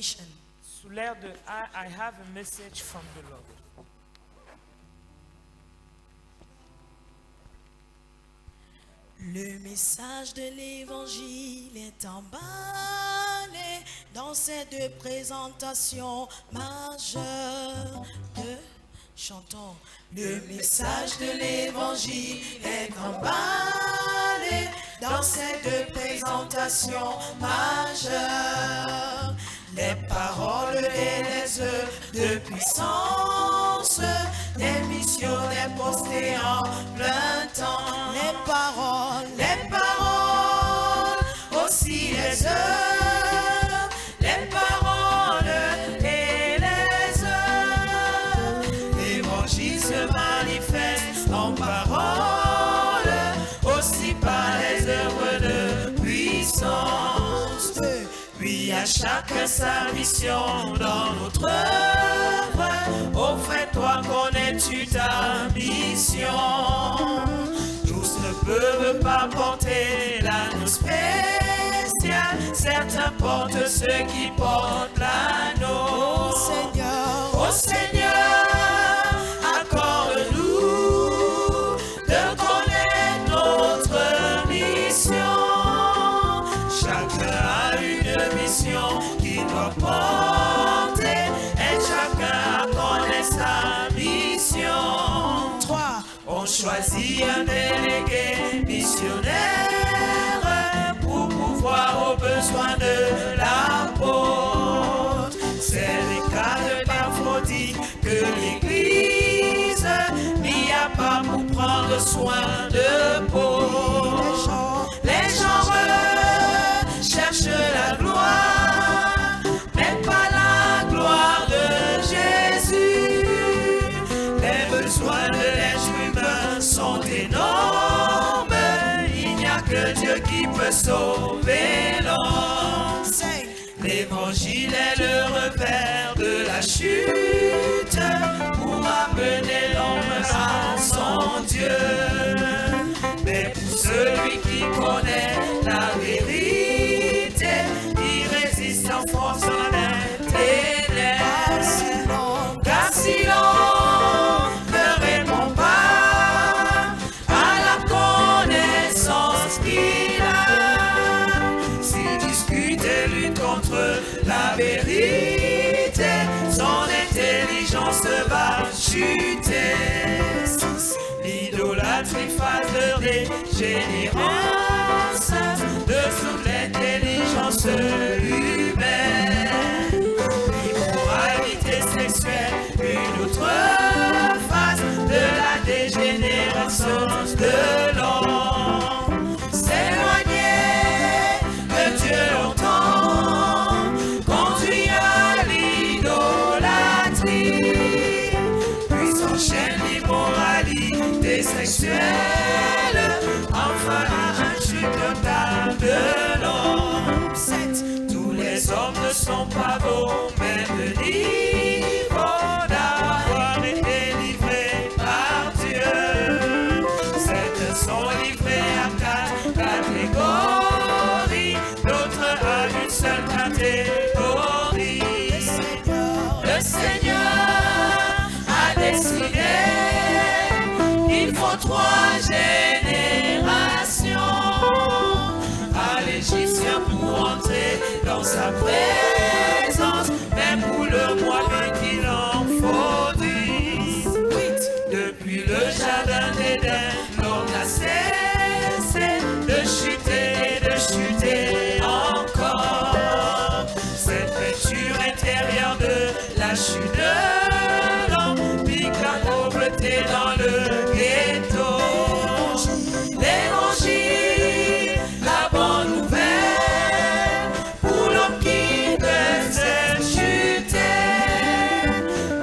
mission. Sous l'air de I have a message from the Lord. Le message de l'évangile est emballé dans cette présentation majeure. Chantons. Le message de l'évangile est emballé dans cette présentation majeure. Les paroles et les œuvres de puissance des missionnaires postés en plein temps. Les paroles, aussi les œuvres, les paroles et les œuvres. L'évangile se manifeste en paroles, aussi par les œuvres de puissance. Puis à chacun sa mission dans notre œuvre. Ô frère, toi connais-tu ta mission? Tous ne peuvent pas porter l'anneau spécial. Certains portent ceux qui portent l'anneau. Ô Seigneur, accorde-nous de connaître notre mission. Chacun a une mission qu'il doit porter et chacun connaît sa mission. 3. On choisit un délégué missionnaire pour pouvoir aux besoins de l'apôtre. C'est les cas de Paphrodite que l'Église n'y a pas pour prendre soin de Paul. Les gens cherchent la gloire, mais pas la gloire de Jésus. Les besoins de l'être humain sont énormes. Il n'y a que Dieu qui peut sauver l'homme. L'évangile est le repère de la chute pour amener l'homme à son Dieu. Mais pour celui qui connaît la vérité, il résiste en force en ténèbres. Car si l'on ne répond pas à la connaissance qu'il a, s'il discute et lutte contre la vérité, son intelligence va chuter. L'idolâtrie faveur des générances de toute l'intelligence humaine. L'immoralité sexuelle, une autre phase de la dégénérescence de l'homme. S'éloigner de Dieu longtemps conduit à l'idolâtrie, puis s'enchaîne l'immoralité sexuelle, enfin à un chute totale de l'homme. 7. Tous les hommes ne sont pas beaux, mais de niveau d'avoir été livrés par Dieu. Certains sont livrés à 4 catégories, d'autres à une seule catégorie. Le Seigneur a décidé qu'il faut 3 générations à l'Égyptien pour entrer dans sa présence, même pour le moyen qu'il en faut 10. Depuis le jardin d'Éden, l'homme n'a cessé de chuter et de chuter encore. Cette peinture intérieure de la chute de l'homme pique la pauvreté dans le ghetto. L'évangile, la bonne nouvelle pour l'homme qui devait chuter.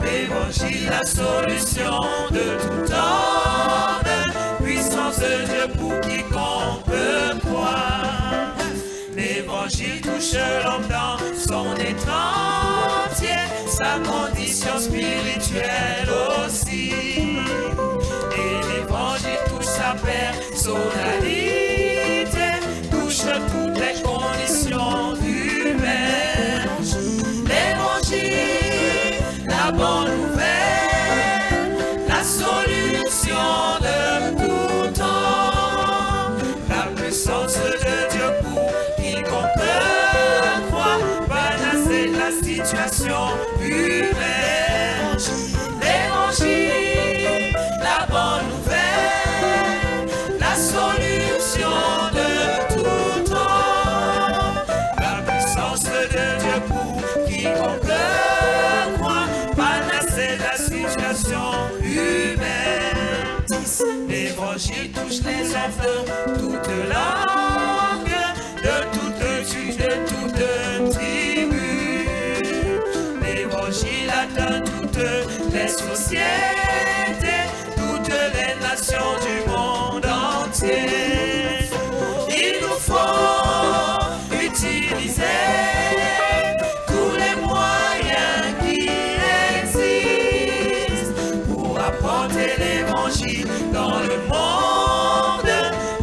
L'évangile, la solution de tout homme, puissance de Dieu pour quiconque croit. L'évangile touche l'homme dans son être entier, sa condition spirituelle aussi. Et l'évangile touche sa personnalité, touche toutes les conditions humaines. la situation humaine. L'évangile, la bonne nouvelle, la solution de tout temps. La puissance de Dieu pour quiconque croit, panacée de la situation humaine. L'évangile touche les hommes de toute langue, de toute tribu, de toute tribu. L'évangile atteint toutes les sociétés, toutes les nations du monde entier. Il nous faut utiliser tous les moyens qui existent pour apporter l'évangile dans le monde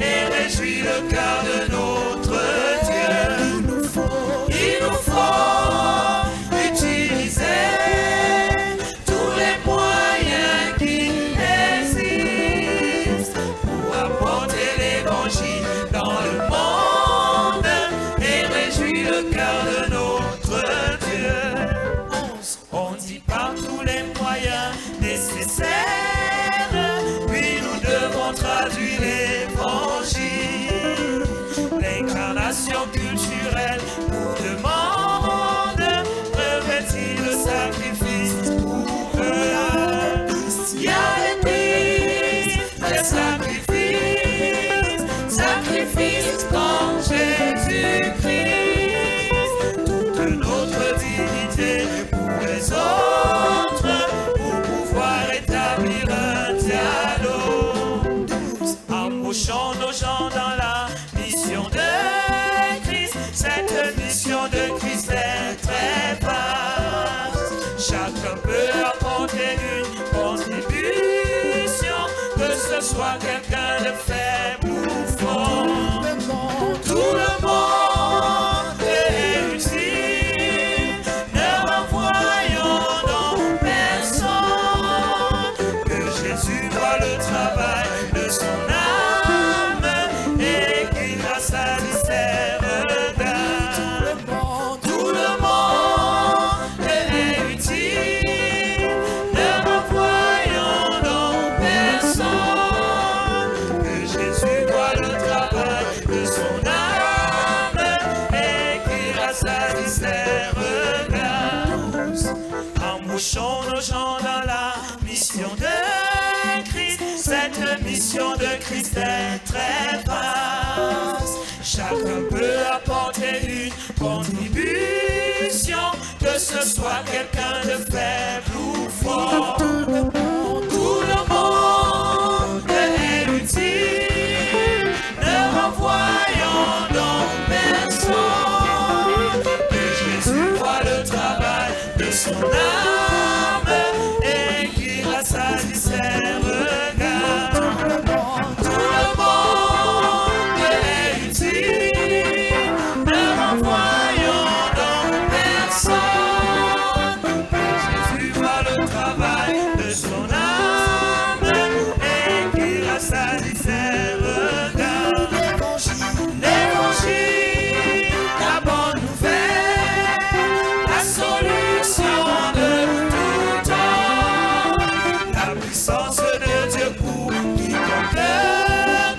et réjouir le cœur de notre Dieu. Il nous faut utiliser tous les moyens qui existent pour apporter l'évangile dans le monde et réjouir le cœur de notre Dieu. On dit par tous les moyens nécessaires, puis nous devons traduire l'évangile. L'incarnation culturelle nous demande revêtir le sacrifice pour eux. Il y a des sacrifices comme Jésus-Christ, toute notre dignité pour les autres, pour pouvoir établir un dialogue. Embauchons nos gens dans la mission de Christ. Cette mission de Christ est très vaste. Chacun peut apporter une contribution, que ce soit quelqu'un de faible ou fort. Tout le monde est utile, ne renvoyons donc personne, que Jésus voit le travail de son âme et qu'il a sali ses regards. Tout le monde est utile, ne renvoyons donc personne, que Jésus voit le travail de son âme et qu'il a sali ses regards. Embauchons nos gens dans la mission de Christ. Cette mission de Christ est très vaste. Chacun peut apporter une contribution, que ce soit quelqu'un de faible ou fort. Tout le monde est utile, ne renvoyons donc personne, que Jésus voit le travail de son âme et qu'il a sali ses regards. Tout le monde est utile, ne renvoyons donc personne, que Jésus voit le travail de son âme et qu'il a sali ses regards. L'évangile, la bonne nouvelle, la solution de tout temps, la puissance de Dieu pour quiconque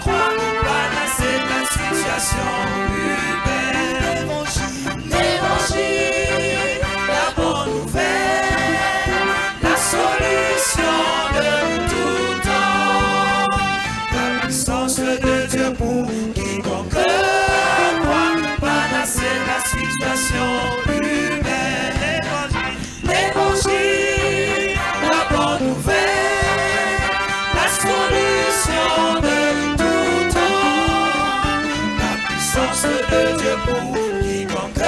croit, panacée de la situation humaine. L'évangile, la bonne nouvelle, la solution de tout temps, la puissance de Dieu pour quiconque croit, panacée de la situation humaine. L'évangile, la bonne nouvelle, la solution de tout temps, la puissance de Dieu pour quiconque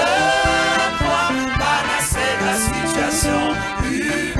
croit, panacée de la situation humaine.